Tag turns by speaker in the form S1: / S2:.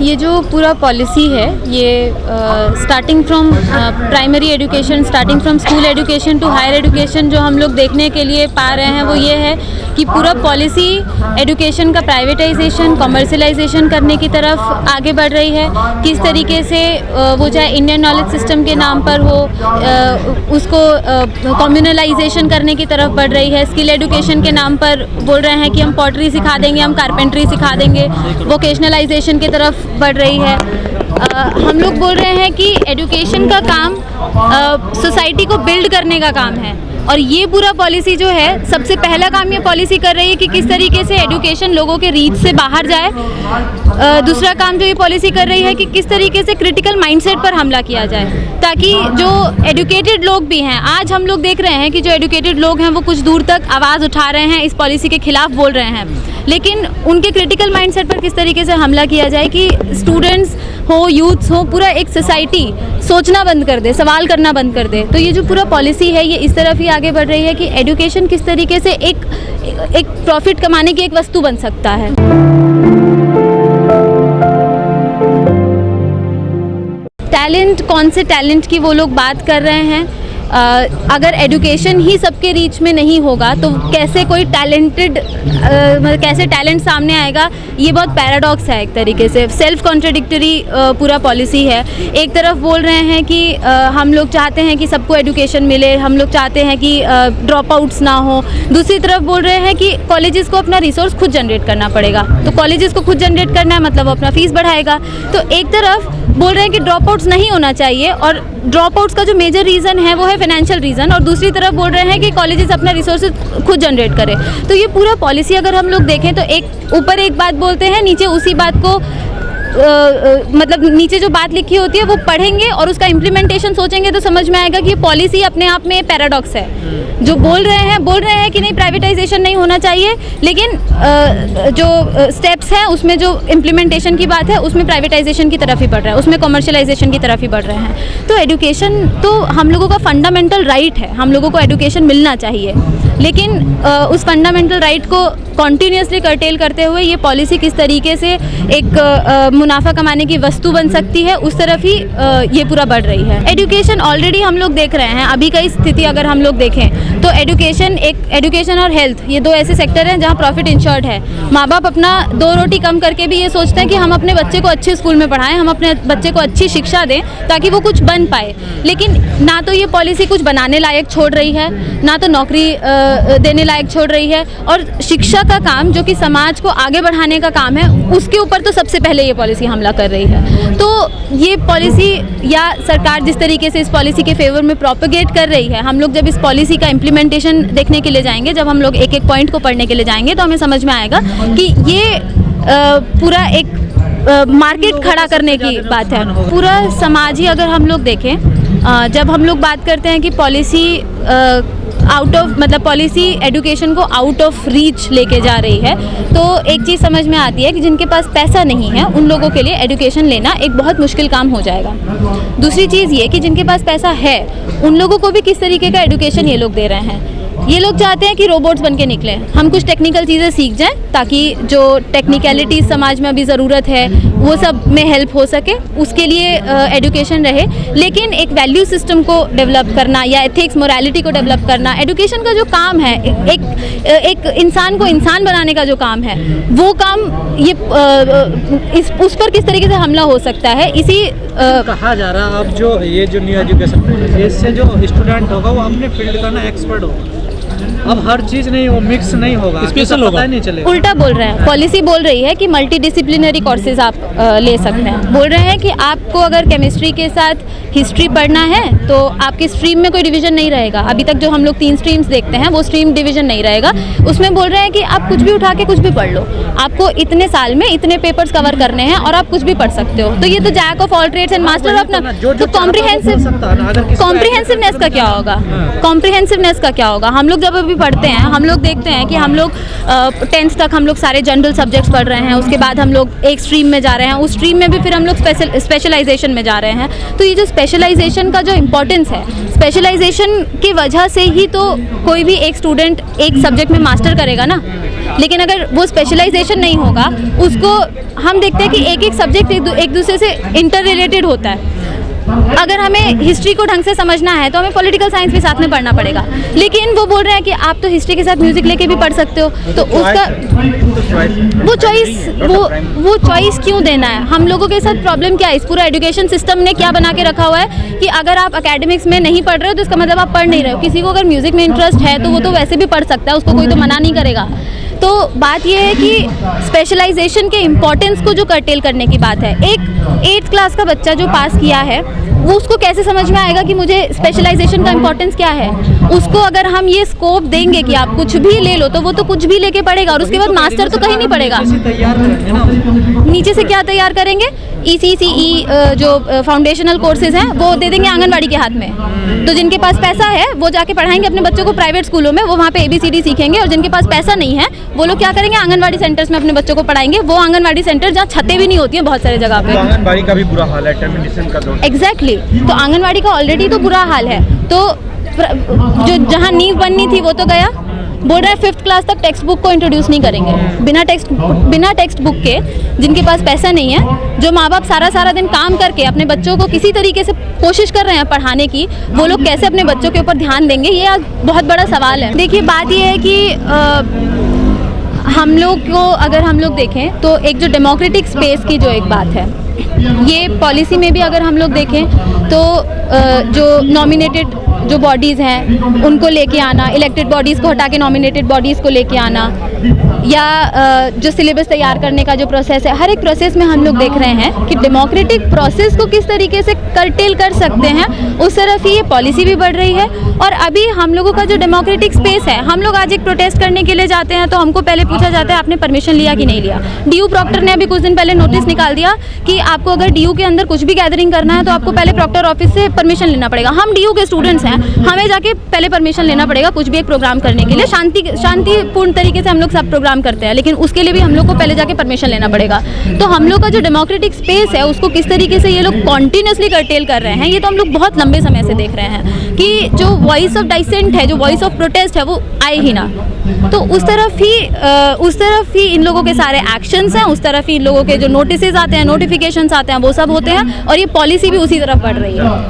S1: ये जो पूरा पॉलिसी है ये starting from primary education, starting from school education to higher education जो हम लोग देखने के लिए पा रहे हैं वो ये है कि पूरा पॉलिसी एजुकेशन का प्राइवेटाइजेशन, कमर्शलाइजेशन करने की तरफ आगे बढ़ रही है। किस तरीके से वो चाहे इंडियन नॉलेज सिस्टम के नाम पर हो उसको कम्युनलाइजेशन करने की तरफ बढ़ रही है। स्किल एजुकेशन के नाम पर बोल रहे हैं कि हम पॉटरी सिखा देंगे, हम कारपेंट्री सिखा देंगे, वोकेशनलाइजेशन की तरफ बढ़ रही है। हम लोग बोल रहे हैं कि एजुकेशन का काम सोसाइटी को बिल्ड करने का काम है और ये पूरा पॉलिसी जो है सबसे पहला काम ये पॉलिसी कर रही है कि किस तरीके से एजुकेशन लोगों के रीच से बाहर जाए। दूसरा काम जो ये पॉलिसी कर रही है कि किस तरीके से क्रिटिकल माइंडसेट पर हमला किया जाए ताकि जो एजुकेटेड लोग भी हैं, आज हम लोग देख रहे हैं कि जो एजुकेटेड लोग हैं वो कुछ दूर तक आवाज़ उठा रहे हैं, इस पॉलिसी के खिलाफ बोल रहे हैं, लेकिन उनके क्रिटिकल माइंडसेट पर किस तरीके से हमला किया जाए कि स्टूडेंट्स हो, यूथ्स हो, पूरा एक सोसाइटी सोचना बंद कर दे, सवाल करना बंद कर दे। तो ये जो पूरा पॉलिसी है ये इस तरफ ही आगे बढ़ रही है कि एजुकेशन किस तरीके से एक प्रॉफिट कमाने की एक वस्तु बन सकता है। टैलेंट, कौन से टैलेंट की वो लोग बात कर रहे हैं? अगर एजुकेशन ही सबके रीच में नहीं होगा तो कैसे कोई टैलेंटेड कैसे टैलेंट सामने आएगा? ये बहुत पैराडॉक्स है, एक तरीके से सेल्फ कॉन्ट्रडिक्टरी पूरा पॉलिसी है। एक तरफ बोल रहे हैं कि हम लोग चाहते हैं कि सबको एजुकेशन मिले, हम लोग चाहते हैं कि ड्रॉप आउट्स ना हो, दूसरी तरफ बोल रहे हैं कि कॉलेजेस को अपना रिसोर्स खुद जनरेट करना पड़ेगा। तो कॉलेजेस को खुद जनरेट करना है मतलब वो अपना फीस बढ़ाएगा। तो एक तरफ बोल रहे हैं कि ड्रॉप आउट्स नहीं होना चाहिए और ड्रॉप आउट्स का जो मेजर रीज़न है वो है फाइनेंशियल रीज़न, और दूसरी तरफ बोल रहे हैं कि कॉलेजेस अपना रिसोर्सेज खुद जनरेट करें। तो ये पूरा पॉलिसी अगर हम लोग देखें तो एक ऊपर एक बात बोलते हैं, नीचे उसी बात को मतलब नीचे जो बात लिखी होती है वो पढ़ेंगे और उसका इम्प्लीमेंटेशन सोचेंगे तो समझ में आएगा कि ये पॉलिसी अपने आप में पैराडॉक्स है। जो बोल रहे हैं कि नहीं प्राइवेटाइजेशन नहीं होना चाहिए, लेकिन जो स्टेप्स हैं उसमें जो इम्प्लीमेंटेशन की बात है उसमें प्राइवेटाइजेशन की तरफ ही बढ़ रहा है, उसमें कमर्शलाइजेशन की तरफ ही बढ़ रहे हैं। तो एजुकेशन तो हम लोगों का फंडामेंटल राइट है, हम लोगों को एजुकेशन मिलना चाहिए, लेकिन उस फंडामेंटल राइट को कॉन्टीन्यूसली कर्टेल करते हुए ये पॉलिसी किस तरीके से एक मुनाफा कमाने की वस्तु बन सकती है उस तरफ ही ये पूरा बढ़ रही है। एजुकेशन ऑलरेडी हम लोग देख रहे हैं, अभी का स्थिति अगर हम लोग देखें तो एजुकेशन और हेल्थ ये दो ऐसे सेक्टर हैं जहाँ प्रॉफिट इंश्योर्ड है। माँ बाप अपना 2 रोटी कम करके भी ये सोचते हैं कि हम अपने बच्चे को अच्छे स्कूल में पढ़ाएं, हम अपने बच्चे को अच्छी शिक्षा दें ताकि वो कुछ बन पाए, लेकिन ना तो ये पॉलिसी कुछ बनाने लायक छोड़ रही है, ना तो नौकरी देने लायक छोड़ रही है, और शिक्षा का काम जो कि समाज को आगे बढ़ाने का काम है उसके ऊपर तो सबसे पहले ये पॉलिसी हमला कर रही है। तो ये पॉलिसी या सरकार जिस तरीके से इस पॉलिसी के फेवर में प्रोपेगेट कर रही है, हम लोग जब इस पॉलिसी का इम्प्लीमेंटेशन देखने के लिए जाएंगे, जब हम लोग एक एक पॉइंट को पढ़ने के लिए जाएंगे तो हमें समझ में आएगा कि ये पूरा एक मार्केट खड़ा करने की बात है। पूरा समाज ही अगर हम लोग देखें, जब हम लोग बात करते हैं कि पॉलिसी पॉलिसी एजुकेशन को आउट ऑफ रीच लेके जा रही है, तो एक चीज़ समझ में आती है कि जिनके पास पैसा नहीं है उन लोगों के लिए एजुकेशन लेना एक बहुत मुश्किल काम हो जाएगा। दूसरी चीज़ ये कि जिनके पास पैसा है उन लोगों को भी किस तरीके का एजुकेशन ये लोग दे रहे हैं। ये लोग चाहते हैं कि रोबोट्स बन के निकलें, हम कुछ टेक्निकल चीज़ें सीख जाएं ताकि जो टेक्निकलिटी समाज में अभी ज़रूरत है वो सब में हेल्प हो सके, उसके लिए एजुकेशन रहे। लेकिन एक वैल्यू सिस्टम को डेवलप करना या एथिक्स मोरालिटी को डेवलप करना एजुकेशन का जो काम है, एक इंसान को इंसान बनाने का जो काम है, वो काम ये उस पर किस तरीके से हमला हो सकता है। इसी
S2: कहा जा रहा है अब जो ये जो न्यू एजुकेशन पॉलिसी, इससे जो स्टूडेंट होगा वो अपने फील्ड का ना एक्सपर्ट होगा। अब हर चीज़ नहीं, वो मिक्स नहीं होगा, स्पेशल होगा, नहीं चलेगा।
S1: उल्टा बोल रहे हैं, पॉलिसी बोल रही है कि मल्टी डिसिप्लिनरी कोर्सेज आप ले सकते हैं। बोल रहे हैं कि आपको अगर केमिस्ट्री के साथ हिस्ट्री पढ़ना है तो आपके स्ट्रीम में कोई डिवीजन नहीं रहेगा। अभी तक जो हम लोग 3 स्ट्रीम्स देखते हैं वो स्ट्रीम डिवीजन नहीं रहेगा। उसमें बोल रहे हैं कि आप कुछ भी उठा के कुछ भी पढ़ लो, आपको इतने साल में इतने पेपर्स कवर करने हैं और आप कुछ भी पढ़ सकते हो। तो ये तो jack of all trades and master of none. तो कॉम्प्रिहेंसिवनेस का क्या होगा? कॉम्प्रिहेंसिवनेस का क्या होगा? हम लोग जब अभी पढ़ते हैं, हम लोग देखते हैं कि हम लोग 10th तक हम लोग सारे जनरल सब्जेक्ट्स पढ़ रहे हैं, उसके बाद हम लोग एक स्ट्रीम में जा रहे हैं, उस स्ट्रीम में भी फिर हम लोग स्पेशलाइजेशन में जा रहे हैं। तो ये जो स्पेशलाइजेशन का जो इम्पोर्टेंस है, स्पेशलाइजेशन की वजह से ही तो कोई भी एक स्टूडेंट एक सब्जेक्ट में मास्टर करेगा ना। लेकिन अगर वो स्पेशलाइजेशन नहीं होगा, उसको हम देखते हैं कि एक एक सब्जेक्ट एक दूसरे से इंटर रिलेटेड होता है। अगर हमें हिस्ट्री को ढंग से समझना है तो हमें पॉलिटिकल साइंस भी साथ में पढ़ना पड़ेगा, लेकिन वो बोल रहे हैं कि आप तो हिस्ट्री के साथ म्यूजिक लेके भी पढ़ सकते हो, तो उसका वो चॉइस क्यों देना है? हम लोगों के साथ प्रॉब्लम क्या है? इस पूरा एजुकेशन सिस्टम ने क्या बना के रखा हुआ है कि अगर आप एकेडमिक्स में नहीं पढ़ रहे हो तो इसका मतलब आप पढ़ नहीं रहे हो। किसी को अगर म्यूजिक में इंटरेस्ट है तो वो तो वैसे भी पढ़ सकता है, उसको कोई तो मना नहीं करेगा। तो बात यह है कि स्पेशलाइजेशन के इम्पोर्टेंस को जो कर्टेल करने की बात है, एक 8th क्लास का बच्चा जो पास किया है वो उसको कैसे समझ में आएगा कि मुझे स्पेशलाइजेशन का इम्पोर्टेंस क्या है? उसको अगर हम ये स्कोप देंगे कि आप कुछ भी ले लो, तो वो तो कुछ भी लेके पढ़ेगा और उसके बाद मास्टर तो कहीं नहीं पढ़ेगा। नीचे से क्या तैयार करेंगे? ECCE जो फाउंडेशनल कोर्सेज हैं वो दे देंगे आंगनवाड़ी के हाथ में। तो जिनके पास पैसा है वो जाके पढ़ाएंगे अपने बच्चों को प्राइवेट स्कूलों में, वो वहाँ पे ABCD सीखेंगे, और जिनके पास पैसा नहीं है वो लोग क्या करेंगे? आंगनवाड़ी सेंटर्स में अपने बच्चों को पढ़ाएंगे। वो आंगनवाड़ी सेंटर जहाँ छतें भी नहीं होती हैं बहुत सारे जगह पे।
S3: आंगनवाड़ी का भी बुरा हाल है, टर्मिनेशन का दौर।
S1: एग्जैक्टली, तो आंगनवाड़ी का ऑलरेडी तो बुरा हाल है, तो जो जहाँ नींव बननी थी वो तो गया। बोल रहा है 5th क्लास तक टेक्स्ट बुक को इंट्रोड्यूस नहीं करेंगे। बिना टेक्स्ट बुक के, जिनके पास पैसा नहीं है, जो माँ बाप सारा दिन काम करके अपने बच्चों को किसी तरीके से कोशिश कर रहे हैं पढ़ाने की, वो लोग कैसे अपने बच्चों के ऊपर ध्यान देंगे? ये आज बहुत बड़ा सवाल है। देखिए, बात ये है कि हम लोग को अगर हम लोग देखें तो एक जो डेमोक्रेटिक स्पेस की जो एक बात है, ये पॉलिसी में भी अगर हम लोग देखें तो जो नॉमिनेटेड जो बॉडीज़ हैं उनको लेके आना, इलेक्टेड बॉडीज़ को हटा के नॉमिनेटेड बॉडीज़ को लेके आना, या जो सिलेबस तैयार करने का जो प्रोसेस है, हर एक प्रोसेस में हम लोग देख रहे हैं कि डेमोक्रेटिक प्रोसेस को किस तरीके से कर्टेल कर सकते हैं, उस तरफ ही ये पॉलिसी भी बढ़ रही है। और अभी हम लोगों का जो डेमोक्रेटिक स्पेस है, हम लोग आज एक प्रोटेस्ट करने के लिए जाते हैं तो हमको पहले पूछा जाता है आपने परमिशन लिया कि नहीं लिया। DU प्रॉक्टर ने अभी कुछ दिन पहले नोटिस निकाल दिया कि आपको अगर DU के अंदर कुछ भी गैदरिंग करना है तो आपको पहले प्रॉक्टर ऑफिस से परमिशन लेना पड़ेगा। हम DU के स्टूडेंट्स हैं, हमें जाके पहले परमिशन लेना पड़ेगा कुछ भी एक प्रोग्राम करने के लिए। शांतिपूर्ण तरीके से हम लोग सब प्रोग्राम करते हैं, लेकिन उसके लिए भी हम लोग को पहले जाके परमिशन लेना पड़ेगा। तो हम लोग का जो डेमोक्रेटिक स्पेस है उसको किस तरीके से ये लोग कॉन्टिन्यूसली कर्टेल कर रहे हैं, ये तो हम लोग बहुत लंबे समय से देख रहे हैं कि जो वॉइस ऑफ डाइसेंट है, जो वॉइस ऑफ प्रोटेस्ट है, वो आए ही ना। तो उस तरफ ही इन लोगों के सारे एक्शंस हैं, उस तरफ ही इन लोगों के जो नोटिस आते हैं, नोटिफिकेशंस आते हैं, वो सब होते हैं, और ये पॉलिसी भी उसी तरफ बढ़ रही है।